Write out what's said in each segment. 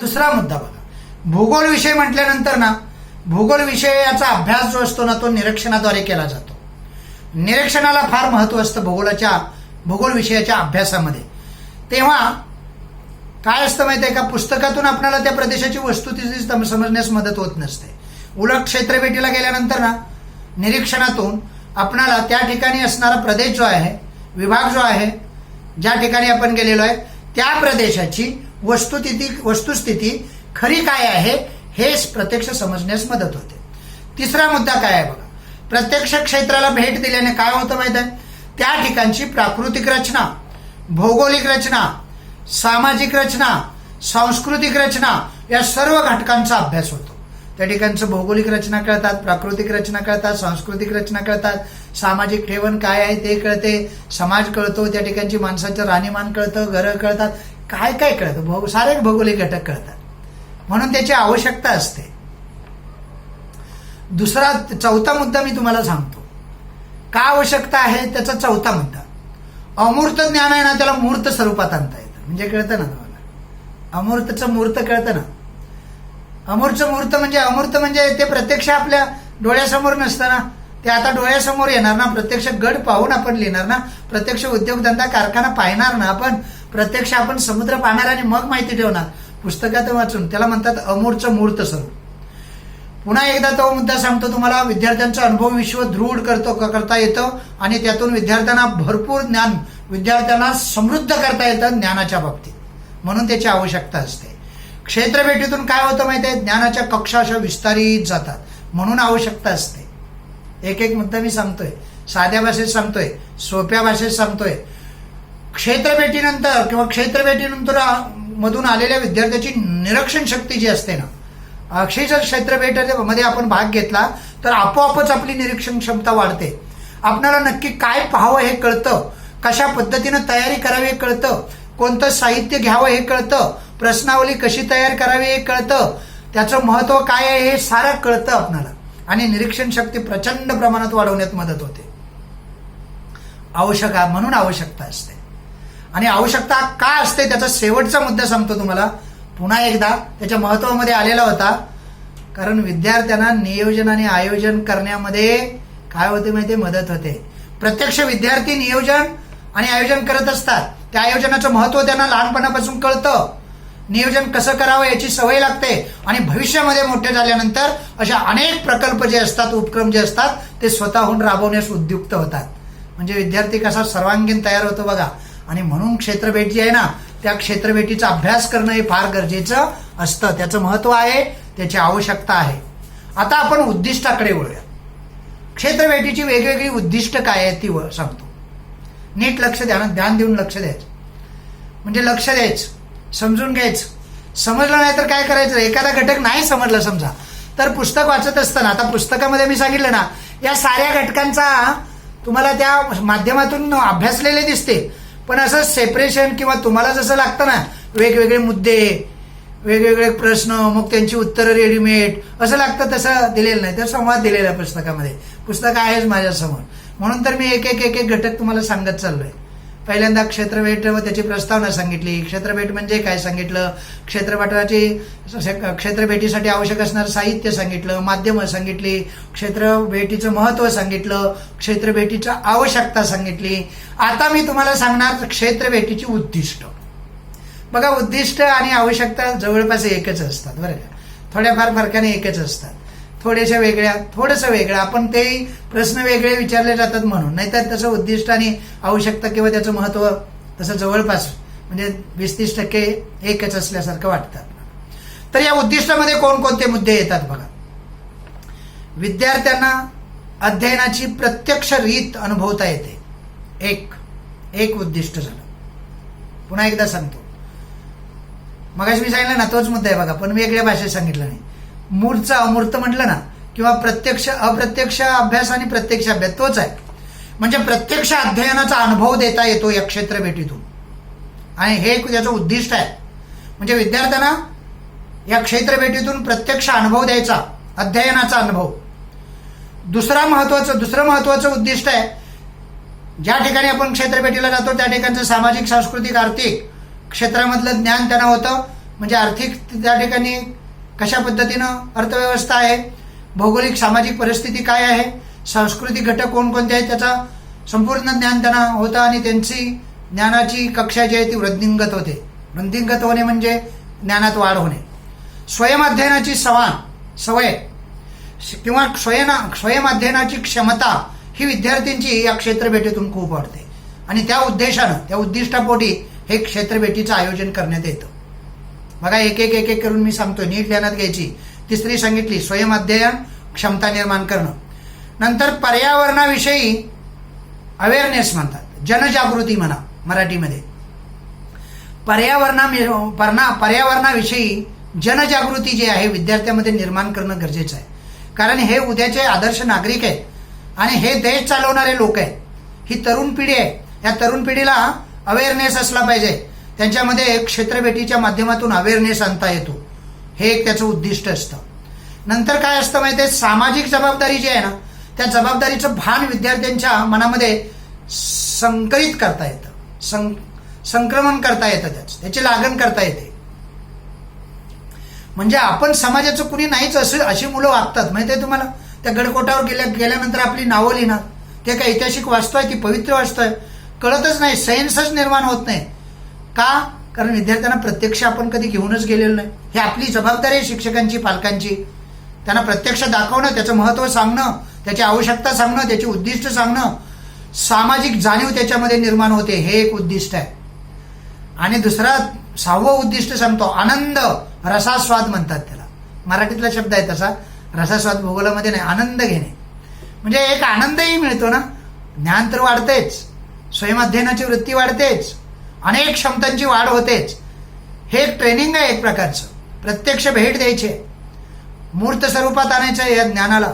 दुसरा मुद्दा बघा, भूगोल विषय म्हटल्यानंतर ना, भूगोल विषयाचा अभ्यास जो असतो ना तो निरीक्षणाद्वारे केला जातो. निरीक्षणाला फार महत्व असतं भूगोल विषयाच्या अभ्यासामध्ये. तेव्हा काय असतं माहिती आहे का, पुस्तकातून आपल्याला त्या प्रदेशाची वस्तुस्थिती समजण्यास मदत होत नसते. उलट क्षेत्रभेटीला गेल्यानंतर ना, निरीक्षणातून आपणाला त्या ठिकाणी असणारा प्रदेश जो आहे, विभाग जो आहे, ज्या ठिकाणी आपण गेलेलो आहे त्या प्रदेशाची वस्तुस्थिती खरी काय आहे हे प्रत्यक्ष समजण्यास मदत होते. तिसरा मुद्दा काय आहे बघा, प्रत्यक्ष क्षेत्राला भेट दिल्याने काय होतं माहिती आहे, त्या ठिकाणची प्राकृतिक रचना, भौगोलिक रचना, सामाजिक रचना, सांस्कृतिक रचना या सर्व घटकांचा अभ्यास होतो. त्या ठिकाणचं भौगोलिक रचना कळतात, प्राकृतिक रचना कळतात, सांस्कृतिक रचना कळतात, सामाजिक ठेवण काय आहे ते कळते, समाज कळतो, त्या ठिकाणची माणसाचं राहणीमान कळतं, घरं कळतात, काय काय कळतं, सारे भौगोलिक घटक कळतात. म्हणून त्याची आवश्यकता असते. चौथा मुद्दा मी तुम्हाला सांगतो का आवश्यकता आहे. त्याचा चौथा मुद्दा, अमूर्त ज्ञान आहे ना, त्याला मूर्त स्वरूपात आणता येतं. म्हणजे कळतं ना तुम्हाला, अमूर्तचं मूर्त कळतं ना. अमूर्त म्हणजे ते प्रत्यक्ष आपल्या डोळ्यासमोर नसतं ना, ते आता डोळ्यासमोर येणार ना, प्रत्यक्ष गड पाहून आपण लिहिणार ना, प्रत्यक्ष उद्योगधंदा कारखाना पाहणार ना, आपण प्रत्यक्ष आपण समुद्र पाहणार आणि मग माहिती ठेवणार पुस्तकात वाचून. त्याला म्हणतात अमूर्तचं मूर्त स्वरूप. पुन्हा एकदा तो मुद्दा सांगतो तुम्हाला, विद्यार्थ्यांचं अनुभव विश्व दृढ करता येतं आणि त्यातून विद्यार्थ्यांना भरपूर ज्ञान, विद्यार्थ्यांना समृद्ध करता येतं ज्ञानाच्या बाबतीत. म्हणून त्याची आवश्यकता असते. क्षेत्रभेटीतून काय होतं माहिती आहे, ज्ञानाच्या कक्षा अशा विस्तारित जातात. म्हणून आवश्यकता असते. एक एक मुद्दा मी सांगतोय, साध्या भाषेत सांगतोय, सोप्या भाषेत सांगतोय. क्षेत्रभेटीनंतर किंवा क्षेत्रभेटीनंतर मधून आलेल्या विद्यार्थ्याची निरीक्षण शक्ती जी असते ना, अक्षरशः क्षेत्रभेटीमध्ये आपण भाग घेतला तर आपोआपच आपली निरीक्षण क्षमता वाढते. आपल्याला नक्की काय पाहावं हे कळतं, कशा पद्धतीनं तयारी करावी हे कळतं, कोणतं साहित्य घ्यावं हे कळतं, प्रश्नावली कशी तयार करावी हे कळतं, त्याचं महत्व काय आहे हे सारं कळतं आपल्याला. आणि निरीक्षण शक्ती प्रचंड प्रमाणात वाढवण्यात मदत होते. म्हणून आवश्यकता असते. आणि आवश्यकता का असते त्याचा शेवटचा मुद्दा सांगतो तुम्हाला पुन्हा एकदा, त्याच्या महत्वामध्ये आलेला होता. कारण विद्यार्थ्यांना नियोजन आणि आयोजन करण्यामध्ये काय होते माहिती, मदत होते. प्रत्यक्ष विद्यार्थी नियोजन आणि आयोजन करत असतात. त्या आयोजनाचं महत्व त्यांना लहानपणापासून कळतं. नियोजन कसं करावं याची सवय लागते आणि भविष्यामध्ये मोठे झाल्यानंतर अशा अनेक प्रकल्प जे असतात, उपक्रम जे असतात ते स्वतःहून राबवण्यास उद्युक्त होतात. म्हणजे विद्यार्थी कसा सर्वांगीण तयार होतो बघा. आणि म्हणून क्षेत्रभेट जी आहे ना, त्या क्षेत्रभेटीचा अभ्यास करणं हे फार गरजेचं असतं. त्याचं महत्व आहे, त्याची आवश्यकता आहे. आता आपण उद्दिष्टाकडे वळूया. क्षेत्रभेटीची वेगवेगळी उद्दिष्ट काय आहेत ती सांगतो. नीट ध्यान देऊन लक्ष द्यायचं. म्हणजे लक्ष द्यायचं, समजून घ्यायचं. समजलं नाही तर काय करायचं, एखादा घटक नाही समजलं समजा तर पुस्तक वाचत असताना, आता पुस्तकामध्ये मी सांगितलं ना, या साऱ्या घटकांचा तुम्हाला त्या माध्यमातून अभ्यासलेले दिसते. पण असं सेपरेशन किंवा तुम्हाला जसं लागतं ना, वेगवेगळे मुद्दे, वेगवेगळे प्रश्न, मग त्यांची उत्तरं रेडीमेड असं लागतं, तसं दिलेलं नाही. तर संवाद दिलेला आहे पुस्तकामध्ये. पुस्तक आहेच माझ्यासमोर. म्हणून तर मी एक एक घटक तुम्हाला सांगत चाललोय. पहिल्यांदा क्षेत्रभेट व त्याची प्रस्तावना सांगितली. क्षेत्रभेट म्हणजे काय सांगितलं, क्षेत्रभेटीसाठी आवश्यक असणारं साहित्य सांगितलं, माध्यमं सांगितली, क्षेत्रभेटीचं महत्व सांगितलं, क्षेत्रभेटीची आवश्यकता सांगितली. आता मी तुम्हाला सांगणार क्षेत्रभेटीची उद्दिष्ट. बघा, उद्दिष्ट आणि आवश्यकता जवळपास एकच असतात बरं का, थोड्याफार फरकाने एकच असतात. थोड्याशा वेगळ्या, थोडंसं वेगळं, आपण ते प्रश्न वेगळे विचारले जातात म्हणून. नाहीतर तसं उद्दिष्ट आणि आवश्यकता किंवा त्याचं महत्व तसं जवळपास म्हणजे 20-30% एकच असल्यासारखं वाटतं. तर या उद्दिष्टामध्ये कोणकोणते मुद्दे येतात बघा. विद्यार्थ्यांना अध्ययनाची प्रत्यक्ष रीत अनुभवता येते. एक उद्दिष्ट झालं. पुन्हा एकदा सांगतो, मगाशी मी सांगितलं ना तोच मुद्दा आहे बघा, पण वेगळ्या भाषेत सांगितलं नाही. मूळचं अमूर्त म्हटलं ना, किंवा प्रत्यक्ष अप्रत्यक्ष अभ्यास आणि प्रत्यक्ष अभ्यास तोच आहे. म्हणजे प्रत्यक्ष अध्ययनाचा अनुभव देता येतो या क्षेत्रभेटीतून. आणि हे त्याचं उद्दिष्ट आहे. म्हणजे विद्यार्थ्यांना या क्षेत्रभेटीतून प्रत्यक्ष अनुभव द्यायचा, अध्ययनाचा अनुभव. दुसरं महत्वाचं उद्दिष्ट आहे, ज्या ठिकाणी आपण क्षेत्रभेटीला जातो त्या ठिकाणचं सामाजिक, सांस्कृतिक, आर्थिक क्षेत्रामधलं ज्ञान त्यांना होतं. म्हणजे आर्थिक त्या ठिकाणी कशा पद्धतीनं अर्थव्यवस्था आहे, भौगोलिक सामाजिक परिस्थिती काय आहे, सांस्कृतिक घटक कोणकोणते आहेत, त्याचा संपूर्ण ज्ञान त्यांना होतं आणि त्यांची ज्ञानाची कक्षा जी आहे ती वृद्धिंगत होते. वृद्धिंगत होणे म्हणजे ज्ञानात वाढ होणे. स्वयंअध्ययनाची सवय किंवा स्वयंअध्ययनाची क्षमता ही विद्यार्थ्यांची या क्षेत्रभेटीतून खूप वाढते आणि त्या उद्देशानं, त्या उद्दिष्टापोटी हे क्षेत्रभेटीचं आयोजन करण्यात येतं. बघा, एक एक करून मी सांगतोय, नीट ध्यानात घ्यायची. तिसरी सांगितली स्वयंअध्ययन, क्षमता निर्माण करणं. नंतर पर्यावरणाविषयी अवेअरनेस म्हणतात, जनजागृती म्हणा मराठीमध्ये. पर्यावरणाविषयी जनजागृती जी आहे विद्यार्थ्यांमध्ये निर्माण करणं गरजेचं आहे. कारण हे उद्याचे आदर्श नागरिक आहेत आणि हे देश चालवणारे लोक आहेत. ही तरुण पिढी आहे. या तरुण पिढीला अवेअरनेस असला पाहिजे. त्यांच्यामध्ये क्षेत्रभेटीच्या माध्यमातून अवेअरनेस आणता येतो. हे एक त्याचं उद्दिष्ट असतं. नंतर काय असतं माहिती आहे, सामाजिक जबाबदारी जी आहे ना, त्या जबाबदारीचं भान विद्यार्थ्यांच्या मनामध्ये संकलित करता येतं, संक्रमण करता येतं, त्याची लागण करता येते. म्हणजे आपण समाजाचं कुणी नाहीच असं अशी मुलं वागतात माहिती आहे तुम्हाला. त्या गडकोटावर गेल्यानंतर आपली नावं लिहिणार, ते काय ऐतिहासिक वास्तू आहे, ती पवित्र वास्तू आहे, कळतच नाही, सेन्सच निर्माण होत नाही. का? कारण विद्यार्थ्यांना प्रत्यक्ष आपण कधी घेऊनच गेलेलो नाही. ही आपली जबाबदारी आहे शिक्षकांची, पालकांची. त्यांना प्रत्यक्ष दाखवणं, त्याचं महत्त्व सांगणं, त्याची आवश्यकता सांगणं, त्याची उद्दिष्ट सांगणं, सामाजिक जाणीव त्याच्यामध्ये निर्माण होते. हे एक उद्दिष्ट आहे. आणि दुसरा 6वं उद्दिष्ट सांगतो, आनंद रसास्वाद म्हणतात त्याला. मराठीतला शब्द आहे तसा, रसास्वाद भूगोलामध्ये नाही, आनंद घेणे. म्हणजे एक आनंदही मिळतो ना, ज्ञान तर वाढतेच, स्वयंअध्ययनाची वृत्ती वाढतेच, अनेक क्षमतांची वाढ होतेच. हे एक ट्रेनिंग आहे एक प्रकारचं. प्रत्यक्ष भेट द्यायची आहे, मूर्त स्वरूपात आणायचं आहे, या ज्ञानाला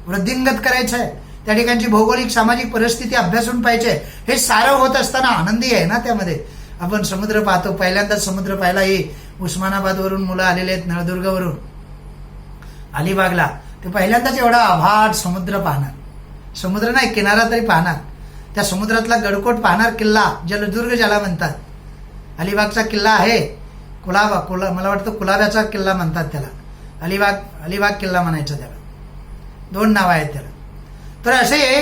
वृद्धिंगत करायचं आहे. त्या ठिकाणची भौगोलिक सामाजिक परिस्थिती अभ्यासून पाहिजे. हे सारं होत असताना आनंदी आहे ना त्यामध्ये. आपण समुद्र पाहतो, पहिल्यांदाच समुद्र पाहायला हे उस्मानाबादवरून मुलं आलेले आहेत, नळदुर्गवरून अलिबागला. ते पहिल्यांदाच एवढा अफाट समुद्र पाहणार, समुद्र नाही किनारा तरी पाहणार, त्या समुद्रातला गडकोट पाहणार, किल्ला जलदुर्ग ज्याला म्हणतात. अलिबागचा किल्ला आहे मला वाटतं कुलाब्याचा किल्ला म्हणतात त्याला. अलिबाग किल्ला म्हणायचा त्याला, 2 नावं आहेत त्याला. तर असे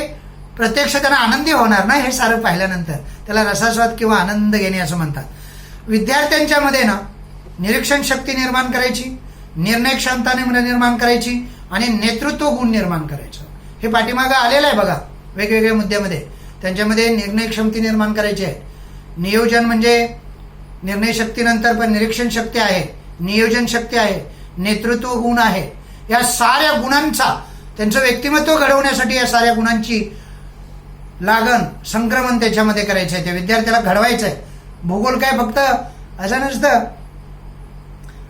प्रत्यक्ष त्यांना आनंदी होणार ना हे सारं पाहिल्यानंतर. त्याला रसास्वाद किंवा आनंद घेणे असं म्हणतात. विद्यार्थ्यांच्या मध्ये ना निरीक्षण शक्ती निर्माण करायची, निर्णय क्षमता निर्माण करायची आणि नेतृत्व गुण निर्माण करायचं. हे पाठीमागं आलेलं आहे बघा वेगवेगळ्या मुद्द्यामध्ये. त्यांच्यामध्ये निर्णय क्षमता निर्माण करायची आहे. नियोजन म्हणजे निर्णय शक्तीनंतर पण निरीक्षण शक्ती आहे, नियोजन शक्ती आहे, नेतृत्व गुण आहे. या साऱ्या गुणांचा त्यांचं व्यक्तिमत्व घडवण्यासाठी या साऱ्या गुणांची लागण, संक्रमण त्याच्यामध्ये करायचं आहे. त्या विद्यार्थ्याला घडवायचं आहे. भूगोल काय फक्त असं नसतं,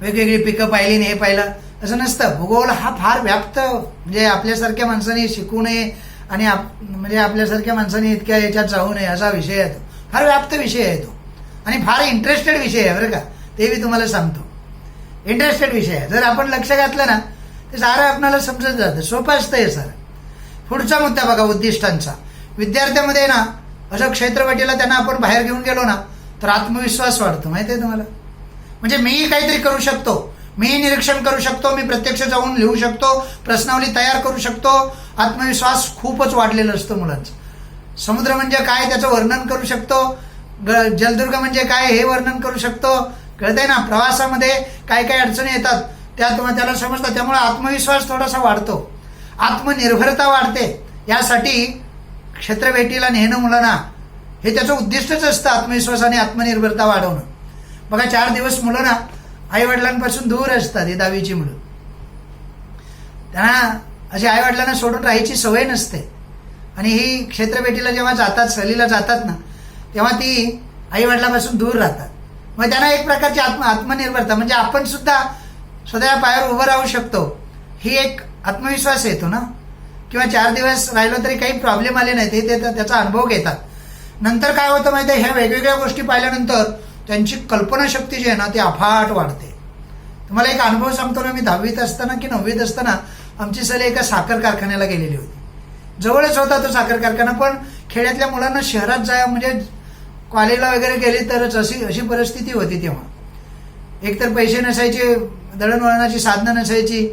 वेगवेगळी पिकं पाहिली आणि हे पाहिलं असं नसतं. भूगोल हा फार व्याप्त, म्हणजे आपल्यासारख्या माणसांनी शिकू नये आणि म्हणजे आपल्यासारख्या माणसांनी इतक्या याच्यात जाऊ नये असा विषय आहे तो. फार व्याप्त विषय आहे तो आणि फार इंटरेस्टेड विषय आहे बरं का. ते मी तुम्हाला सांगतो, इंटरेस्टेड विषय आहे. जर आपण लक्ष घातलं ना ते सारं आपल्याला समजत जातं, सोपं असतं हे सारं. पुढचा मुद्दा बघा उद्दिष्टांचा. विद्यार्थ्यामध्ये ना असं क्षेत्रभेटीला त्यांना आपण बाहेर घेऊन गेलो ना तर आत्मविश्वास वाढतो माहिती आहे तुम्हाला. म्हणजे मीही काहीतरी करू शकतो, मीही निरीक्षण करू शकतो, मी प्रत्यक्ष जाऊन लिहू शकतो, प्रश्नावली तयार करू शकतो. आत्मविश्वास खूपच वाढलेला असतो मुलांचा. समुद्र म्हणजे काय त्याचं वर्णन करू शकतो, जलदुर्ग म्हणजे काय हे वर्णन करू शकतो. कळतंय ना, प्रवासामध्ये काय काय अडचणी येतात त्याला समजतात. त्यामुळे आत्मविश्वास थोडासा वाढतो, आत्मनिर्भरता वाढते. यासाठी क्षेत्रभेटीला नेणं मुलांना हे त्याचं उद्दिष्टच असतं, आत्मविश्वास आणि आत्मनिर्भरता वाढवणं. बघा 4 दिवस मुलं ना आई वडिलांपासून दूर असतात. ही 10वीची मुलं, त्यांना अशी आई वडिलांना सोडून राहायची सवय नसते. आणि ही क्षेत्रभेटीला जेव्हा जातात, सहलीला जातात ना, तेव्हा ती आई वडिलांपासून दूर राहतात. मग त्यांना एक प्रकारची आत्मनिर्भरता, म्हणजे आपण सुद्धा स्वतःच्या पायावर उभं राहू शकतो, ही एक आत्मविश्वास येतो ना. किंवा 4 दिवस राहिलो तरी काही प्रॉब्लेम आले नाही, ते त्याचा अनुभव घेतात. नंतर काय होतं माहिती आहे, ह्या वेगवेगळ्या गोष्टी पाहिल्यानंतर त्यांची कल्पनाशक्ती जी आहे ना ती अफाट वाढते. तुम्हाला एक अनुभव सांगतो ना, मी 10वीत असताना की 9वीत असताना आमची सहल एका साखर कारखान्याला गेलेली होती. जवळच होता तो साखर कारखाना, पण खेड्यातल्या मुलांना शहरात जाय म्हणजे कॉलेजला वगैरे गेले तरच अशी परिस्थिती होती. तेव्हा एकतर पैसे नसायचे, दळणवळणाची साधनं नसायची.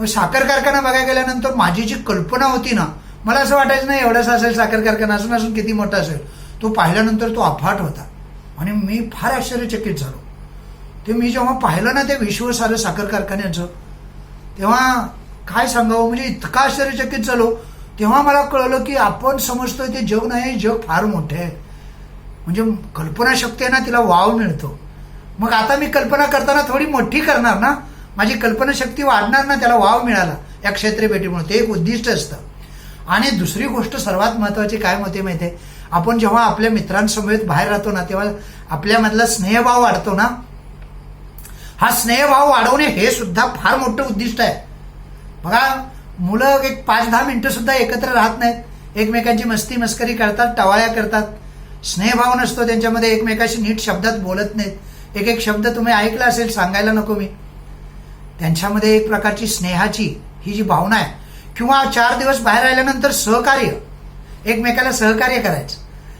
साखर कारखाना बघायला गेल्यानंतर माझी जी कल्पना होती ना, मला असं वाटायचं नाही एवढासा असेल साखर कारखाना, असून असून किती मोठा असेल. तो पाहिल्यानंतर तो अफाट होता आणि मी फार आश्चर्यचकित झालो. ते मी जेव्हा पाहिलं ना ते विश्व सारं साखर कारखान्याचं, तेव्हा काय सांगावं, म्हणजे इतका आश्चर्यचकित झालो. तेव्हा मला कळलं की आपण समजतोय ते जग नाही, जग फार मोठे आहे. म्हणजे कल्पनाशक्ती आहे ना, तिला वाव मिळतो. मग आता मी कल्पना करताना थोडी मोठी करणार ना, माझी कल्पनाशक्ती वाढणार ना, त्याला वाव मिळाला या क्षेत्रीय भेटीमुळे. ते एक उद्दिष्ट असतं. आणि दुसरी गोष्ट सर्वात महत्वाची काय होते माहिती आहे, आपण जेव्हा आपल्या मित्रांसमवेत बाहेर राहतो ना, तेव्हा आपल्यामधला स्नेहभाव वाढतो ना. हा स्नेहभाव वाढवणे हे सुद्धा फार मोठं उद्दिष्ट आहे. बघा, मुलं एक 5-10 मिनिटं सुद्धा एकत्र राहत नाहीत, एकमेकांची मस्ती मस्करी करतात, टवाळ्या करतात. स्नेहभाव नसतो त्यांच्यामध्ये, एकमेकाशी नीट शब्दात बोलत नाहीत. एक एक शब्द तुम्ही ऐकला असेल, सांगायला नको मी. त्यांच्यामध्ये एक प्रकारची स्नेहाची ही जी भावना आहे. किंवा 4 दिवस बाहेर राहिल्यानंतर सहकार्य, एकमेकाला सहकार्य करायचं,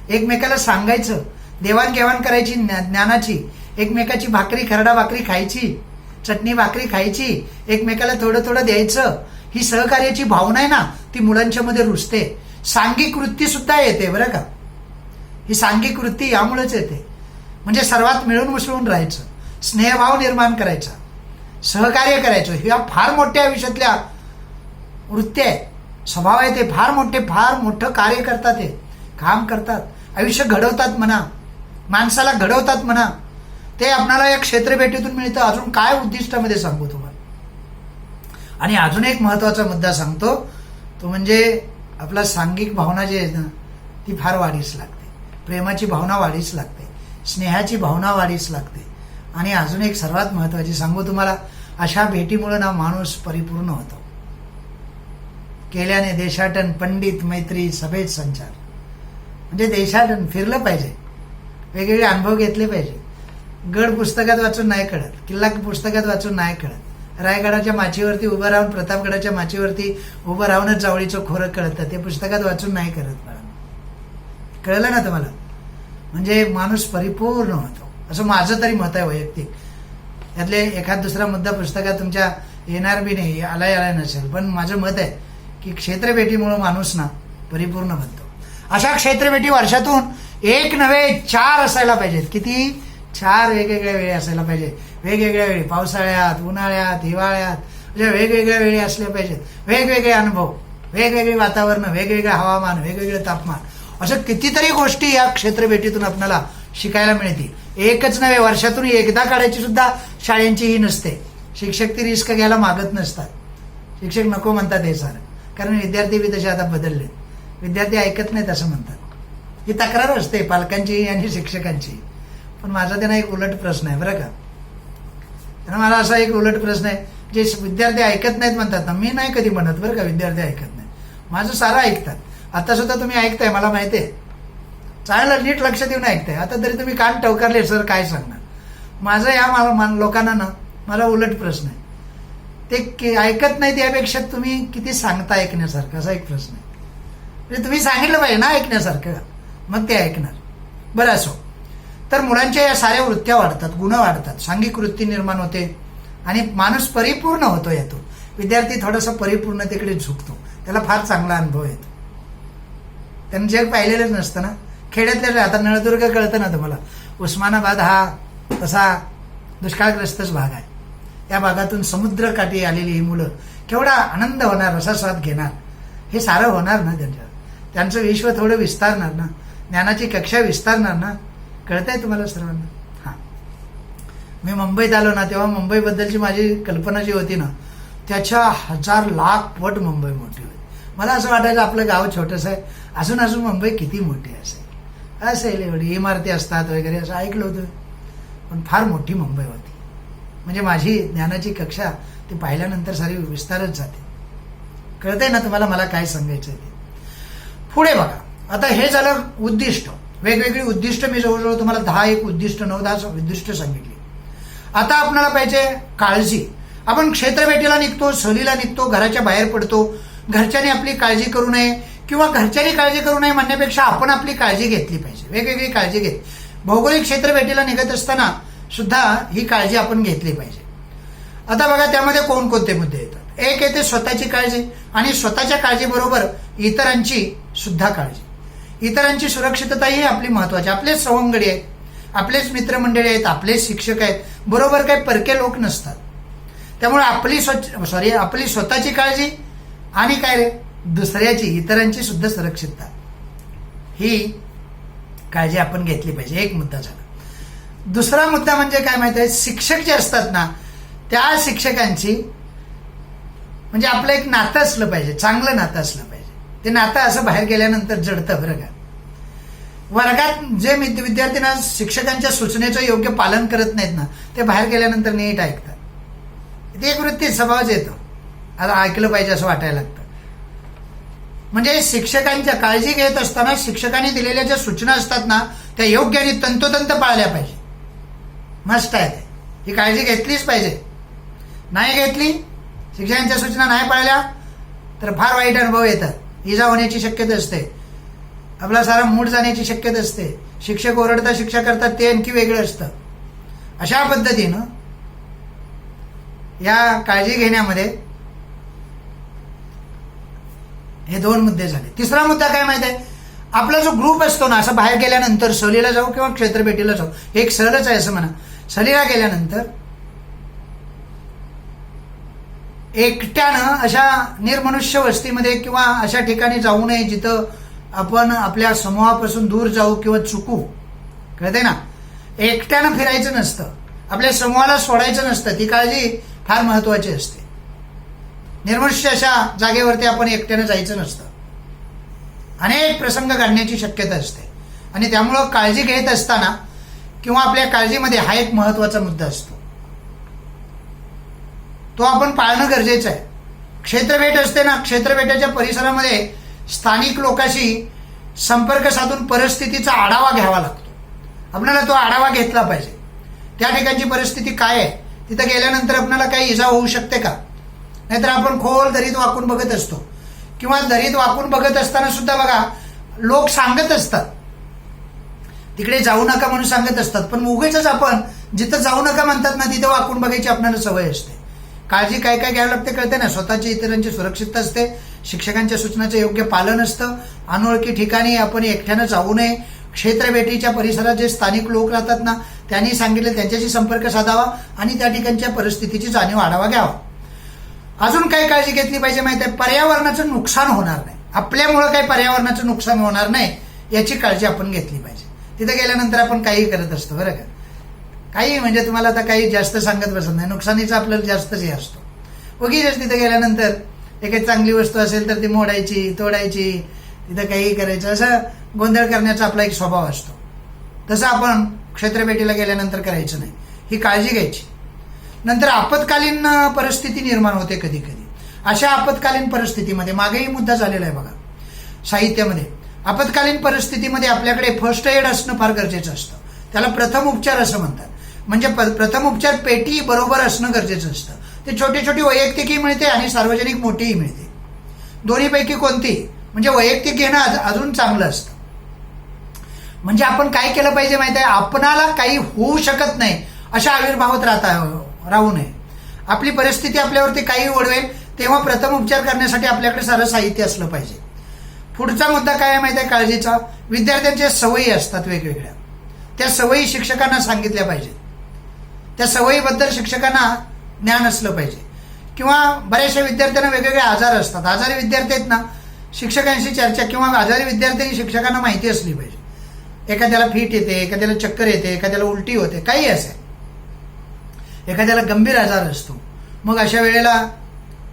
एकमेकाला सांगायचं, देवाणघेवाण करायची ज्ञानाची, एकमेकाची भाकरी, खरडा भाकरी खायची, चटणी भाकरी खायची, एकमेकाला थोडं थोडं द्यायचं. ही सहकार्याची भावना आहे ना, ती मुलांच्या मध्ये रुजते. सांघिक वृत्ती सुद्धा येते बरं का. ही सांघिक वृत्ती यामुळेच येते. म्हणजे सर्वात मिळून मिसळून राहायचं, स्नेहभाव निर्माण करायचा, सहकार्य करायचं. ह्या फार मोठ्या आयुष्यातल्या वृत्ती आहे, स्वभाव आहे. ते फार मोठं कार्य करतात, ते काम करतात, आयुष्य घडवतात म्हणा, माणसाला घडवतात म्हणा. ते आपल्याला या क्षेत्रभेटीतून मिळतं. अजून काय उद्दिष्टामध्ये सांगू तुम्हाला. आणि अजून एक महत्वाचा मुद्दा सांगतो, तो म्हणजे आपला सांघिक भावना जी आहे ना, ती फार वाढीस लागते. प्रेमाची भावना वाढीस लागते, स्नेहाची भावना वाढीस लागते. आणि अजून एक सर्वात महत्वाची सांगू तुम्हाला, अशा भेटीमुळे ना माणूस परिपूर्ण होतो. केल्याने देशाटन पंडित मैत्री सभेत संचार. म्हणजे देशाटन फिरलं पाहिजे, वेगवेगळे अनुभव घेतले पाहिजे. गड पुस्तकात वाचून नाही कळत, किल्ला पुस्तकात वाचून नाही कळत. रायगडाच्या माचीवरती उभं राहून, प्रतापगडाच्या माचीवरती उभं राहूनच जावळीचं खोरं कळतं. ते पुस्तकात वाचून नाही करत मला. कळलं ना तुम्हाला. म्हणजे माणूस परिपूर्ण होतो, असं माझं तरी मत आहे वैयक्तिक. यातले एखाद दुसरा मुद्दा पुस्तकात तुमच्या येणार बी नाही, आलाय नसेल, पण माझं मत आहे की क्षेत्रभेटीमुळे माणूस ना परिपूर्ण बनतो. अशा क्षेत्रभेटी वर्षातून 1 नव्हे 4 असायला पाहिजेत. किती? 4 वेगवेगळ्या वेळी असायला पाहिजे. वेगवेगळ्या वेळी, पावसाळ्यात, उन्हाळ्यात, हिवाळ्यात, म्हणजे वेगवेगळ्या वेळी असल्या पाहिजेत. वेगवेगळे अनुभव, वेगवेगळे वातावरण, वेगवेगळे हवामान, वेगवेगळे तापमान, असं कितीतरी गोष्टी या क्षेत्रभेटीतून आपल्याला शिकायला मिळतील. एकच नव्हे, वर्षातून एकदा काढायची सुद्धा शाळेंची ही नसते. शिक्षक ती रिस्क घ्यायला मागत नसतात. शिक्षक नको म्हणतात हे सारं, कारण विद्यार्थी बी तसे आता बदलले. विद्यार्थी ऐकत नाहीत असं म्हणतात. ही तक्रार असते पालकांची आणि शिक्षकांची. पण माझा त्यांना एक उलट प्रश्न आहे बरं का. त्यांना मला असा एक उलट प्रश्न आहे, जे विद्यार्थी ऐकत नाहीत म्हणतात ना, मी नाही कधी म्हणत बरं का विद्यार्थी ऐकत नाही. माझं सारं ऐकतात. आता सुद्धा तुम्ही ऐकताय, मला माहिती आहे. चांगलं नीट लक्ष देऊन ऐकताय. आता तरी तुम्ही कान टवकारले, सर काय सांगणार. माझं या लोकांना ना मला उलट प्रश्न आहे, ते ऐकत नाही त्यापेक्षा तुम्ही किती सांगता ऐकण्यासारखं, असा एक प्रश्न आहे. म्हणजे तुम्ही सांगितलं पाहिजे ना ऐकण्यासारखं, मग ते ऐकणार. बरं असो. तर मुलांच्या या साऱ्या वृत्त्या वाढतात, गुण वाढतात, सांघिक वृत्ती निर्माण होते आणि माणूस परिपूर्ण होतो यातून. विद्यार्थी थोडासा परिपूर्णतेकडे झुकतो, त्याला फार चांगला अनुभव येतो. त्यांनी जग पाहिलेलंच नसतं ना. खेड्यातल्या, आता नळदुर्ग कळतं ना तुम्हाला, उस्मानाबाद हा तसा दुष्काळग्रस्तच भाग आहे. त्या भागातून समुद्रकाठी आलेली ही मुलं केवढा आनंद होणार, रसास्वाद घेणार, हे सारं होणार ना त्यांच्यावर. त्यांचं विश्व थोडं विस्तारणार ना, ज्ञानाची कक्षा विस्तारणार ना. कळतंय तुम्हाला सर्वांना. हां, मी मुंबईत आलो ना, तेव्हा मुंबईबद्दलची माझी कल्पना जी होती ना, त्याच्या 1000-लाख पट मुंबई मोठी होती. मला असं वाटायचं आपलं गाव छोटंसं आहे, अजून अजून मुंबई किती मोठी असेल एवढी इमारती असतात वगैरे असं ऐकलं होतं. पण फार मोठी मुंबई होती. म्हणजे माझी ज्ञानाची कक्षा ती पाहिल्यानंतर सारी विस्तारच जाते. कळतंय ना तुम्हाला मला काय सांगायचं आहे ते. पुढे बघा, आता हे झालं उद्दिष्ट. वेगवेगळी उद्दिष्ट मी जवळजवळ तुम्हाला 10 उद्दिष्ट 9-10 उद्दिष्ट सांगितली. आता आपल्याला पाहिजे काळजी. आपण क्षेत्रभेटीला निघतो, सहलीला निघतो, घराच्या बाहेर पडतो. घरच्यांनी आपली काळजी करू नये किंवा घरच्यांनी काळजी करू नये म्हणण्यापेक्षा आपण आपली काळजी घेतली पाहिजे. वेगवेगळी काळजी घेत. भौगोलिक क्षेत्रभेटीला निघत असताना सुद्धा ही काळजी आपण घेतली पाहिजे. आता बघा त्यामध्ये कोणकोणते मुद्दे येतात. एक येते स्वतःची काळजी, आणि स्वतःच्या काळजीबरोबर इतरांची सुद्धा काळजी. इतरांची सुरक्षितता ही आपली महत्वाची. आपलेच सवंगडी आहेत, आपलेच मित्रमंडळी आहेत, आपलेच शिक्षक आहेत, बरोबर काही परके लोक नसतात. त्यामुळे आपली स्वतःची काळजी आणि काय रे दुसऱ्याची इतरांची सुद्धा सुरक्षितता ही काळजी आपण घेतली पाहिजे. एक मुद्दा झाला. दुसरा मुद्दा म्हणजे काय माहिती आहे, शिक्षक जे असतात ना त्या शिक्षकांची म्हणजे आपलं एक नातं असलं पाहिजे, चांगलं नातं असलं पाहिजे. ते नातं असं बाहेर गेल्यानंतर जडतं बरं का. वर्गात जे विद्यार्थ्यांना शिक्षकांच्या सूचनेचं योग्य पालन करत नाहीत ना ते बाहेर गेल्यानंतर नीट ऐकतात. ते एक वृत्ती स्वभावच येतो, आता ऐकलं पाहिजे असं वाटायला लागतं. म्हणजे शिक्षकांच्या काळजी घेत असताना शिक्षकांनी दिलेल्या ज्या सूचना असतात ना त्या योग्य आणि तंतोतंत पाळल्या पाहिजे. मस्त आहे ते, ही काळजी घेतलीच पाहिजे. नाही घेतली, शिक्षकांच्या सूचना नाही पाळल्या तर फार वाईट अनुभव येतात. इजा होण्याची शक्यता असते, आपला सारा मूड जाण्याची शक्यता असते. शिक्षक ओरडतात, शिक्षा करतात ते आणखी वेगळं असतं. अशा पद्धतीनं या काळजी घेण्यामध्ये हे दोन मुद्दे झाले. तिसरा मुद्दा काय माहिती आहे, आपला जो ग्रुप असतो ना असं बाहेर गेल्यानंतर सहलीला जाऊ किंवा क्षेत्रभेटीला जाऊ, एक सहलच आहे असं म्हणा, सहलीला गेल्यानंतर एकट्यानं अशा निर्मनुष्य वस्तीमध्ये किंवा अशा ठिकाणी जाऊ नये जिथं आपण आपल्या समूहापासून दूर जाऊ किंवा चुकू. कळते ना, एकट्यानं फिरायचं नसतं, आपल्या समूहाला सोडायचं नसतं. ती काळजी फार महत्वाची असते. निर्मनुष्य अशा जागेवरती आपण एकट्यानं जायचं नसतं. अनेक प्रसंग घडण्याची शक्यता असते आणि त्यामुळं काळजी घेत असताना किंवा आपल्या काळजीमध्ये हा एक महत्वाचा मुद्दा असतो, तो आपण पाळणं गरजेचं आहे. क्षेत्रभेट असते ना, क्षेत्रभेटाच्या परिसरामध्ये स्थानिक लोकांशी संपर्क साधून परिस्थितीचा आढावा घ्यावा लागतो. आपल्याला तो आढावा घेतला पाहिजे. त्या ठिकाणची परिस्थिती काय आहे, तिथं गेल्यानंतर आपल्याला काही इजा होऊ शकते का, नाहीतर आपण खोल दरीत वाकून बघत असतो. किंवा दरीत वाकून बघत असताना सुद्धा बघा लोक सांगत असतात तिकडे जाऊ नका म्हणून सांगत असतात, पण उगीच आपण जिथं जाऊ नका म्हणतात ना तिथं वाकून बघायची आपल्याला सवय असते. काळजी काय काय घ्यावं लागते कळते ना, स्वतःची इतरांची सुरक्षितता असते, शिक्षकांच्या सूचनांचं योग्य पालन असतं, अनोळखी ठिकाणी आपण एकट्यानं जाऊ नये, क्षेत्रभेटीच्या परिसरात जे स्थानिक लोक राहतात ना त्यांनी सांगितले त्यांच्याशी संपर्क साधावा आणि त्या ठिकाणच्या परिस्थितीची जाणीव आढावा घ्यावा. अजून काय काळजी घेतली पाहिजे माहिती आहे, पर्यावरणाचं नुकसान होणार नाही, आपल्यामुळं काही पर्यावरणाचं नुकसान होणार नाही याची काळजी आपण घेतली पाहिजे. तिथे गेल्यानंतर आपण काही करत असतो बरं का, काही म्हणजे तुम्हाला आता काही जास्त सांगत बसत नाही, नुकसानीचं आपल्याला जास्तच हे असतो. उगीच तिथे गेल्यानंतर एखादी चांगली वस्तू असेल तर ती मोडायची, तोडायची, तिथं काही करायचं, असं गोंधळ करण्याचा आपला एक स्वभाव असतो. तसं आपण क्षेत्रभेटीला गेल्यानंतर करायचं नाही, ही काळजी घ्यायची. नंतर आपत्कालीन परिस्थिती निर्माण होते कधी कधी. अशा आपत्कालीन परिस्थितीमध्ये मागेही मुद्दा झालेला आहे बघा साहित्यामध्ये. आपत्कालीन परिस्थितीमध्ये आपल्याकडे फर्स्ट एड असणं फार गरजेचं असतं. त्याला प्रथम उपचार असं म्हणतात. म्हणजे प्रथम उपचार पेटी बरोबर असणं गरजेचं असतं. ते छोटी छोटी वैयक्तिकही मिळते आणि सार्वजनिक मोठीही मिळते. दोन्हीपैकी कोणती, म्हणजे वैयक्तिक घेणं अजून चांगलं असतं. म्हणजे आपण काय केलं पाहिजे माहिती आहे, आपणाला काही होऊ शकत नाही अशा आविर्भावात राहू नये. आपली परिस्थिती आपल्यावरती काही ओढवेल तेव्हा प्रथम उपचार करण्यासाठी आपल्याकडे सारं साहित्य असलं पाहिजे. पुढचा मुद्दा काय आहे माहिती आहे काळजीचा, विद्यार्थ्यांच्या सवयी असतात वेगवेगळ्या, त्या सवयी शिक्षकांना सांगितल्या पाहिजेत. त्या सवयीबद्दल शिक्षकांना ज्ञान असलं पाहिजे. किंवा बऱ्याचशा विद्यार्थ्यांना वेगवेगळे आजार असतात, आजारी विद्यार्थी आहेत ना, शिक्षकांशी चर्चा किंवा आजारी विद्यार्थ्यांनी शिक्षकांना माहिती असली पाहिजे. एखाद्याला फिट येते, एखाद्याला चक्कर येते, एखाद्याला उलटी होते, काही असेल, एखाद्याला गंभीर आजार असतो, मग अशा वेळेला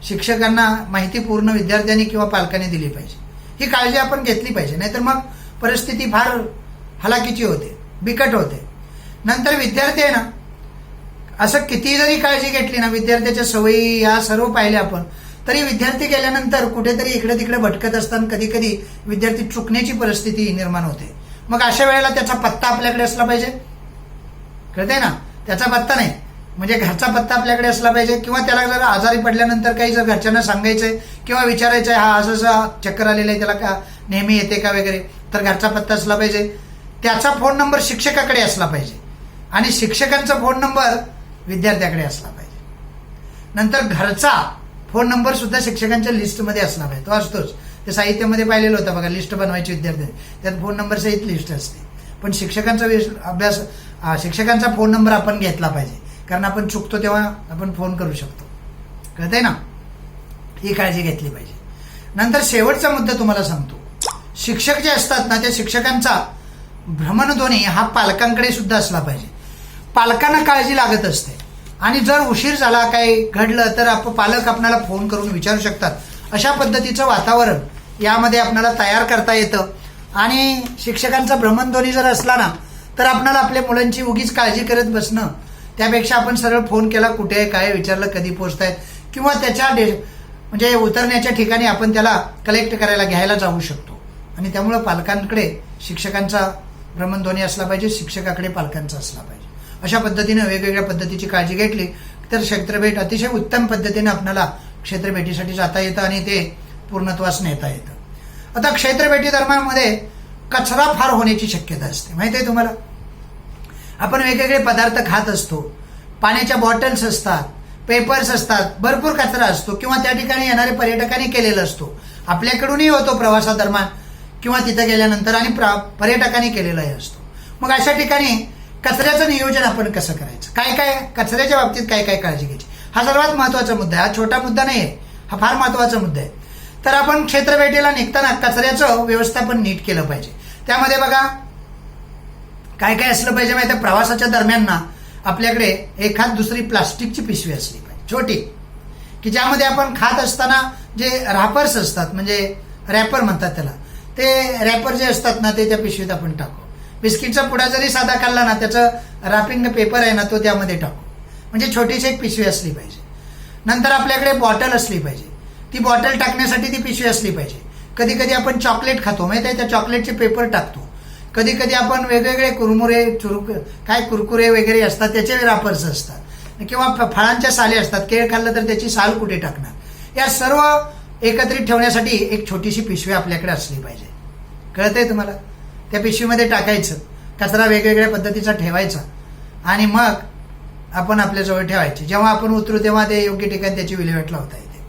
शिक्षकांना माहिती पूर्ण विद्यार्थ्यांनी किंवा पालकांनी दिली पाहिजे. ही काळजी आपण घेतली पाहिजे, नाहीतर मग परिस्थिती फार हलाखीची होते, बिकट होते. नंतर विद्यार्थी आहे ना, असं किती जरी काळजी घेतली ना, विद्यार्थ्याच्या सवयी या सर्व पाहिल्या आपण, तरी विद्यार्थी गेल्यानंतर कुठेतरी इकडे तिकडे भटकत असताना कधी कधी विद्यार्थी चुकण्याची परिस्थिती निर्माण होते. मग अशा वेळेला त्याचा पत्ता आपल्याकडे असला पाहिजे, कळते ना, त्याचा पत्ता नाही म्हणजे घरचा पत्ता आपल्याकडे असला पाहिजे. किंवा त्याला जर आजारी पडल्यानंतर काही जर घरच्यांना सांगायचंय किंवा विचारायचंय हा असं चक्कर आलेला आहे, त्याला का नेहमी येते का वगैरे, तर घरचा पत्ता असला पाहिजे. त्याचा फोन नंबर शिक्षकाकडे असला पाहिजे आणि शिक्षकांचा फोन नंबर विद्यार्थ्याकडे असला पाहिजे. नंतर घरचा फोन नंबर सुद्धा शिक्षकांच्या लिस्टमध्ये असला पाहिजे. तो असतोच. ते साहित्यामध्ये पाहिलेलं होतं बघा, लिस्ट बनवायची विद्यार्थी, त्यात फोन नंबर सहित लिस्ट असते. पण शिक्षकांचा अभ्यास शिक्षकांचा फोन नंबर आपण घेतला पाहिजे, कारण आपण चुकतो तेव्हा आपण फोन करू शकतो. कळतंय ना? ही काळजी घेतली पाहिजे. नंतर शेवटचा मुद्दा तुम्हाला सांगतो. शिक्षक जे असतात ना, त्या शिक्षकांचा भ्रमणध्वनी हा पालकांकडे सुद्धा असला पाहिजे. पालकांना काळजी लागत असते आणि जर उशीर झाला, काही घडलं तर पालक आपल्याला फोन करून विचारू शकतात. अशा पद्धतीचं वातावरण यामध्ये आपल्याला तयार करता येतं. आणि शिक्षकांचा भ्रमणध्वनी जर असला ना, तर आपल्याला आपल्या मुलांची उगीच काळजी करत बसणं, त्यापेक्षा आपण सरळ फोन केला, कुठे आहे, काय विचारलं, कधी पोहोचतायत, किंवा त्याच्या म्हणजे उतरण्याच्या ठिकाणी आपण त्याला कलेक्ट करायला घ्यायला जाऊ शकतो. आणि त्यामुळं पालकांकडे शिक्षकांचा भ्रमणध्वनी असला पाहिजे, शिक्षकाकडे पालकांचा असला पाहिजे. अशा पद्धतीनं वेगवेगळ्या पद्धतीची काळजी घेतली तर क्षेत्रभेट अतिशय उत्तम पद्धतीने आपल्याला क्षेत्रभेटीसाठी जाता येतं आणि ते पूर्णत्वास नेता येतं. आता क्षेत्रभेटी दरम्यानमध्ये कचरा फार होण्याची शक्यता असते. माहिती आहे तुम्हाला? आपण वेगवेगळे पदार्थ खात असतो, पाण्याच्या बॉटल्स असतात, पेपर्स असतात, भरपूर कचरा असतो, किंवा त्या ठिकाणी येणाऱ्या पर्यटकांनी केलेला असतो. आपल्याकडूनही होतो प्रवासादरम्यान किंवा तिथं गेल्यानंतर, आणि पर्यटकांनी केलेलाही असतो. मग अशा ठिकाणी कचऱ्याचं नियोजन आपण कसं करायचं, काय काय कचऱ्याच्या बाबतीत काय काय काळजी घ्यायची, हा सर्वात महत्वाचा मुद्दा आहे. हा छोटा मुद्दा नाही आहे, हा फार महत्वाचा मुद्दा आहे. तर आपण क्षेत्रभेटीला निघताना कचऱ्याचं व्यवस्थापन नीट केलं पाहिजे. त्यामध्ये बघा काय काय असलं पाहिजे माहिती आहे? प्रवासाच्या दरम्यान ना आपल्याकडे एखाद दुसरी प्लास्टिकची पिशवी असली पाहिजे, छोटी, की ज्यामध्ये आपण खात असताना जे रॅपर्स असतात, म्हणजे रॅपर म्हणतात त्याला, ते रॅपर जे असतात ना ते त्या पिशवीत आपण टाकू. बिस्किटचा पुडा जरी साधा खाल्ला ना, त्याचं रॅपिंग पेपर आहे ना तो त्यामध्ये टाकू. म्हणजे छोटीशी एक पिशवी असली पाहिजे. नंतर आपल्याकडे बॉटल असली पाहिजे, ती बॉटल टाकण्यासाठी ती पिशवी असली पाहिजे. कधी कधी आपण चॉकलेट खातो, माहिती आहे, त्या चॉकलेटचे पेपर टाकतो. कधी कधी आपण वेगवेगळे कुरकुरे वगैरे असतात, त्याचे रॅपर्स असतात, किंवा फळांच्या साली असतात, केळ खाल्लं तर त्याची साल कुठे टाकणार, या सर्व एकत्रित ठेवण्यासाठी एक छोटीशी पिशवी आपल्याकडे असली पाहिजे. कळतंय तुम्हाला? त्या पिशवीमध्ये टाकायचं, कचरा वेगवेगळ्या पद्धतीचा ठेवायचा आणि मग आपण आपल्याजवळ ठेवायचे. जेव्हा आपण उतरू तेव्हा ते योग्य ठिकाणी त्याची विल्हेवाट लावता येते.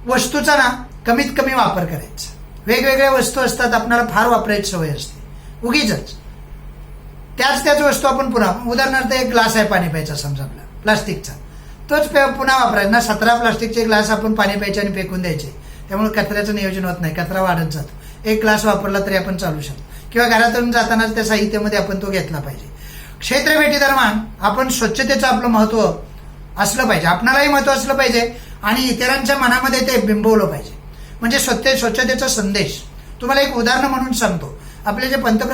वस्तूचा ना कमीत कमी वापर करायचा. वेगवेगळ्या वस्तू असतात, आपल्याला फार वापरायची सवय असते उगीच. त्याच वस्तू आपण पुन्हा, उदाहरणार्थ एक ग्लास आहे पाणी प्यायचा समजा आपला प्लास्टिकचा, तोच पुन्हा वापरायचा ना. 17 प्लास्टिकचे ग्लास आपण पाणी प्यायचे आणि फेकून द्यायचे, त्यामुळे कचऱ्याचं नियोजन होत नाही, कचरा वाढत जातो. एक ग्लास वापरला तरी आपण चालू शकतो, किंवा घरातून जातानाच त्या साहित्यामध्ये आपण तो घेतला पाहिजे. क्षेत्रभेटी दरम्यान आपण स्वच्छतेचं आपलं महत्व असलं पाहिजे, आपणालाही महत्व असलं पाहिजे आणि इतरांच्या मनामध्ये ते बिंबवलं पाहिजे. म्हणजे स्वच्छतेचा संदेश. तुम्हाला एक उदाहरण म्हणून सांगतो. आपले जे पंतप्रधान